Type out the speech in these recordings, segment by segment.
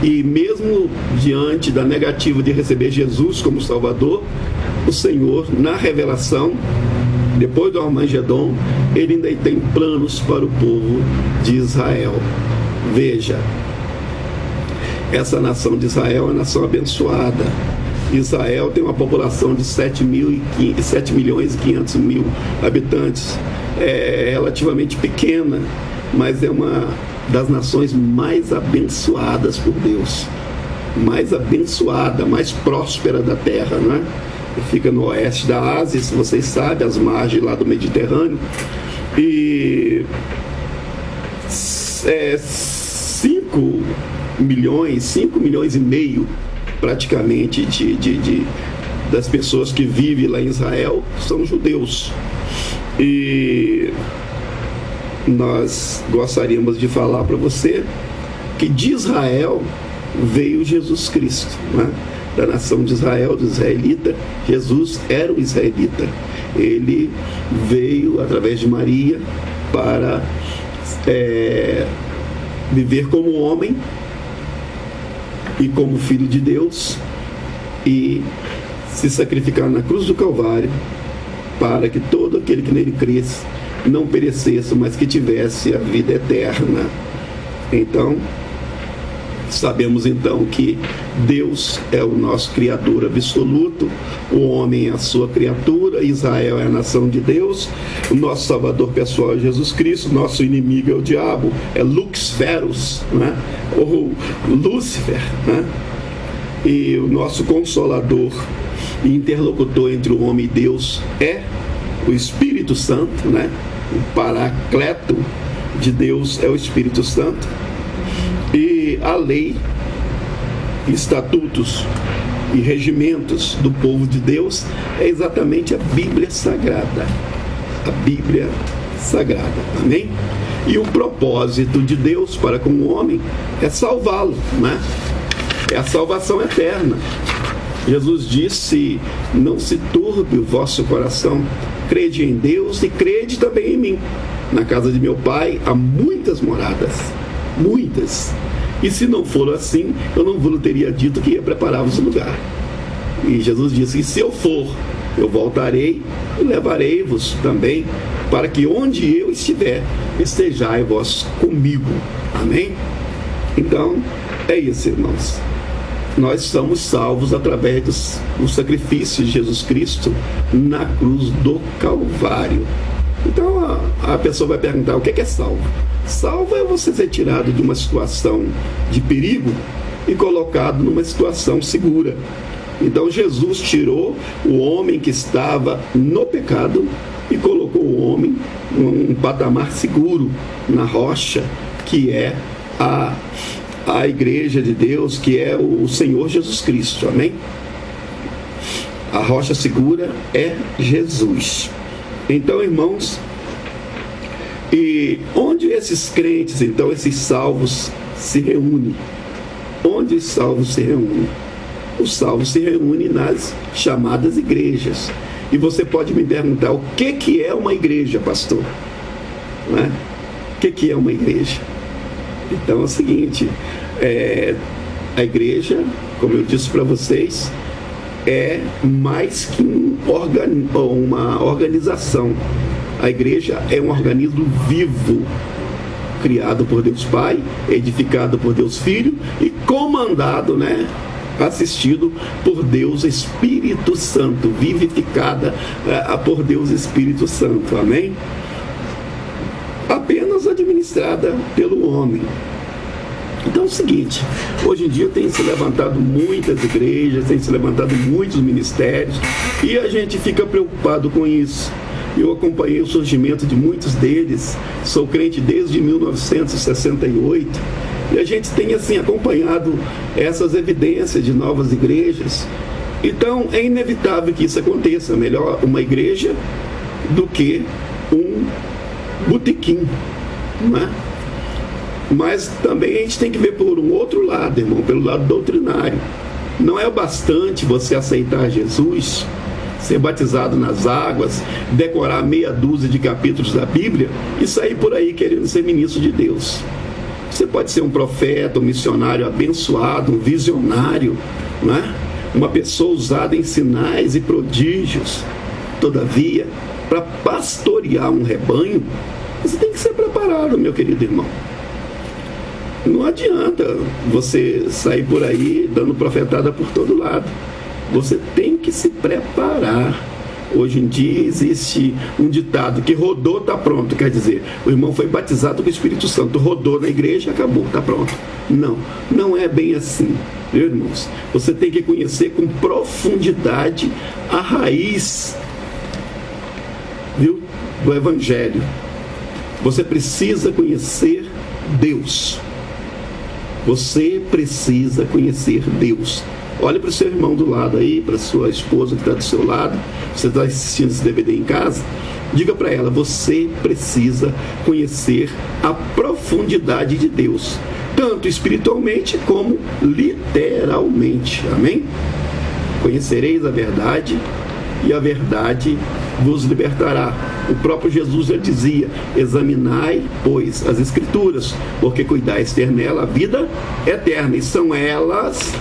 E mesmo diante da negativa de receber Jesus como Salvador, o Senhor, na revelação, depois do Armagedon, ele ainda tem planos para o povo de Israel. Veja, essa nação de Israel é uma nação abençoada. Israel tem uma população de 7 milhões e 500 mil habitantes. É relativamente pequena, mas é uma das nações mais abençoadas por Deus. Mais abençoada, mais próspera da terra, não é? Fica no oeste da Ásia, se vocês sabem, as margens lá do Mediterrâneo. E 5 milhões e meio praticamente das pessoas que vivem lá em Israel são judeus. E nós gostaríamos de falar para você que de Israel veio Jesus Cristo, né? Da nação de Israel, do israelita. Jesus era o israelita. Ele veio através de Maria para viver como homem e como filho de Deus e se sacrificar na cruz do Calvário para que todo aquele que nele cresce não perecesse, mas que tivesse a vida eterna. Então, sabemos então que Deus é o nosso Criador absoluto, o homem é a sua criatura, Israel é a nação de Deus, o nosso Salvador pessoal é Jesus Cristo, nosso inimigo é o diabo, é Lux Ferus, né? Ou Lúcifer, né? E o nosso Consolador e interlocutor entre o homem e Deus é o Espírito Santo, né? O Paracleto de Deus é o Espírito Santo. E a lei, estatutos e regimentos do povo de Deus é exatamente a Bíblia Sagrada. A Bíblia Sagrada, amém? E o propósito de Deus para com o homem é salvá-lo, né? É a salvação eterna. Jesus disse: não se turbe o vosso coração, crede em Deus e crede também em mim. Na casa de meu Pai há muitas moradas, muitas. E se não for assim, eu não vos teria dito que ia preparar-vos um lugar. E Jesus disse que se eu for, eu voltarei e levarei-vos também, para que onde eu estiver, estejais vós comigo. Amém? Então, é isso, irmãos. Nós somos salvos através do sacrifício de Jesus Cristo na cruz do Calvário. Então a pessoa vai perguntar: o que é salvo? Salvo é você ser tirado de uma situação de perigo e colocado numa situação segura. Então Jesus tirou o homem que estava no pecado e colocou o homem num patamar seguro, na rocha, que é a igreja de Deus, que é o Senhor Jesus Cristo, amém? A rocha segura é Jesus. Então, irmãos, e onde esses crentes, então, esses salvos se reúnem? Onde os salvos se reúnem? Os salvos se reúnem nas chamadas igrejas. E você pode me perguntar: o que é uma igreja, pastor? Não é? O que é uma igreja? Então é o seguinte, a igreja, como eu disse para vocês, é mais que uma organização. A igreja é um organismo vivo, criado por Deus Pai, edificado por Deus Filho e comandado, né, assistido por Deus Espírito Santo, vivificada por Deus Espírito Santo, amém? Apenas administrada pelo homem. Então é o seguinte, hoje em dia tem se levantado muitas igrejas, tem se levantado muitos ministérios, e a gente fica preocupado com isso. Eu acompanhei o surgimento de muitos deles, sou crente desde 1968, e a gente tem assim acompanhado essas evidências de novas igrejas. Então é inevitável que isso aconteça. Melhor uma igreja do que um botequim, não é? Mas também a gente tem que ver por um outro lado, irmão, pelo lado doutrinário. Não é o bastante você aceitar Jesus, ser batizado nas águas, decorar meia dúzia de capítulos da Bíblia e sair por aí querendo ser ministro de Deus. Você pode ser um profeta, um missionário abençoado, um visionário, não é? Uma pessoa usada em sinais e prodígios. Todavia, para pastorear um rebanho, você tem que ser preparado, meu querido irmão. Não adianta você sair por aí dando profetada por todo lado. Você tem que se preparar. Hoje em dia existe um ditado que rodou, está pronto. Quer dizer, o irmão foi batizado com o Espírito Santo, rodou na igreja, acabou, está pronto. Não, não é bem assim, meus irmãos. Você tem que conhecer com profundidade a raiz, viu, do Evangelho. Você precisa conhecer Deus. Você precisa conhecer Deus. Olhe para o seu irmão do lado aí, para a sua esposa que está do seu lado. Você está assistindo esse DVD em casa? Diga para ela, você precisa conhecer a profundidade de Deus, tanto espiritualmente como literalmente. Amém? Conhecereis a verdade e a verdade vos libertará. O próprio Jesus já dizia: examinai, pois, as Escrituras, porque cuidais ter nela a vida eterna, e são elas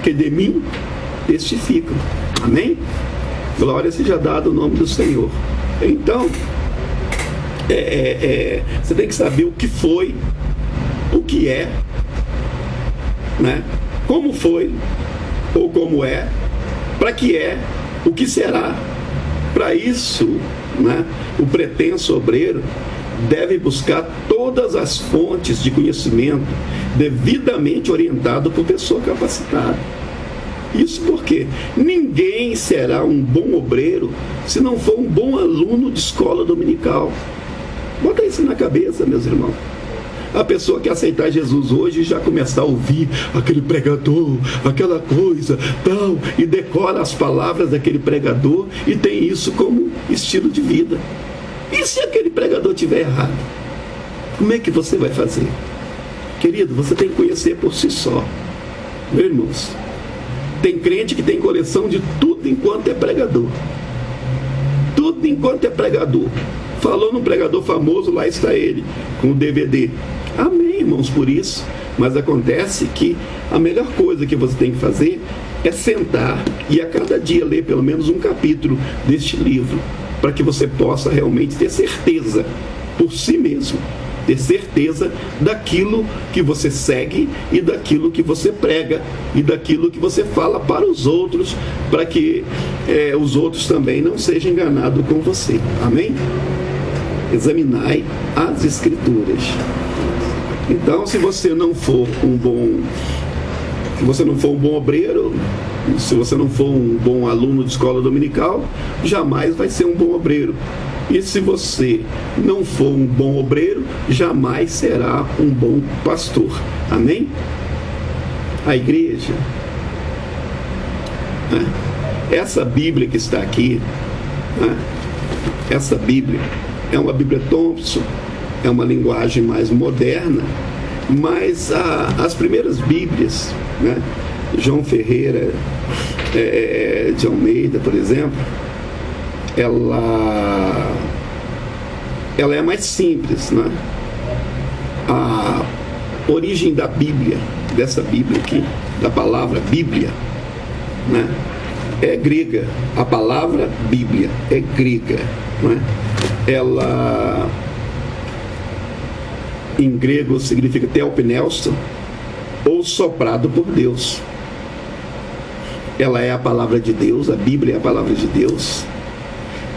que de mim testificam. Amém? Glória seja dada o nome do Senhor. Então, você tem que saber o que foi, o que é, né? Como foi, ou como é, para que é, o que será. Para isso, né, o pretenso obreiro deve buscar todas as fontes de conhecimento devidamente orientado por pessoa capacitada. Isso porque ninguém será um bom obreiro se não for um bom aluno de escola dominical. Bota isso na cabeça, meus irmãos. A pessoa que aceitar Jesus hoje já começar a ouvir aquele pregador, aquela coisa, tal, e decora as palavras daquele pregador e tem isso como estilo de vida. E se aquele pregador estiver errado? Como é que você vai fazer? Querido, você tem que conhecer por si só. Meus irmãos, tem crente que tem coleção de tudo enquanto é pregador. Tudo enquanto é pregador. Falou num pregador famoso, lá está ele, com o DVD. Amém, irmãos, por isso. Mas acontece que a melhor coisa que você tem que fazer é sentar e a cada dia ler pelo menos um capítulo deste livro, para que você possa realmente ter certeza por si mesmo, ter certeza daquilo que você segue e daquilo que você prega e daquilo que você fala para os outros, para que os outros também não sejam enganados com você. Amém? Examinai as Escrituras. Então, se você não for um bom obreiro, se você não for um bom aluno de escola dominical, jamais vai ser um bom obreiro. E se você não for um bom obreiro, jamais será um bom pastor. Amém? A igreja, essa Bíblia que está aqui, essa Bíblia é uma Bíblia Thompson, é uma linguagem mais moderna, mas as primeiras Bíblias, né, João Ferreira de Almeida, por exemplo, ela é mais simples, né? A origem da Bíblia, dessa Bíblia aqui, da palavra Bíblia, né, é grega. A palavra Bíblia é grega, né? Ela, em grego, significa theopneuston, ou soprado por Deus. Ela é a palavra de Deus, a Bíblia é a palavra de Deus,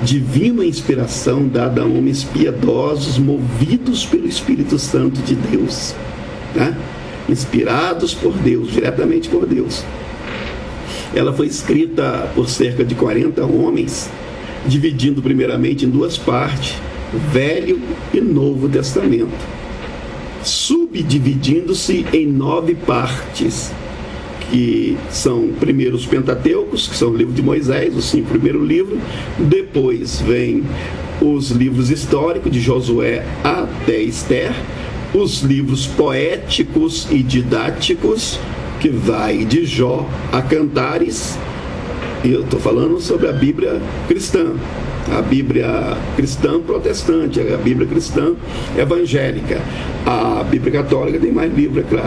divina inspiração dada a homens piedosos, movidos pelo Espírito Santo de Deus, né? Inspirados por Deus, diretamente por Deus. Ela foi escrita por cerca de 40 homens, dividindo primeiramente em duas partes, Velho e Novo Testamento, subdividindo-se em 9 partes, que são primeiro os Pentateucos, que são o livro de Moisés, os 5 primeiros livros. Depois vem os livros históricos, de Josué até Esther, os livros poéticos e didáticos, que vai de Jó a Cantares. E eu estou falando sobre a Bíblia cristã, A Bíblia cristã protestante, a Bíblia cristã evangélica. A Bíblia católica tem mais livro, é claro.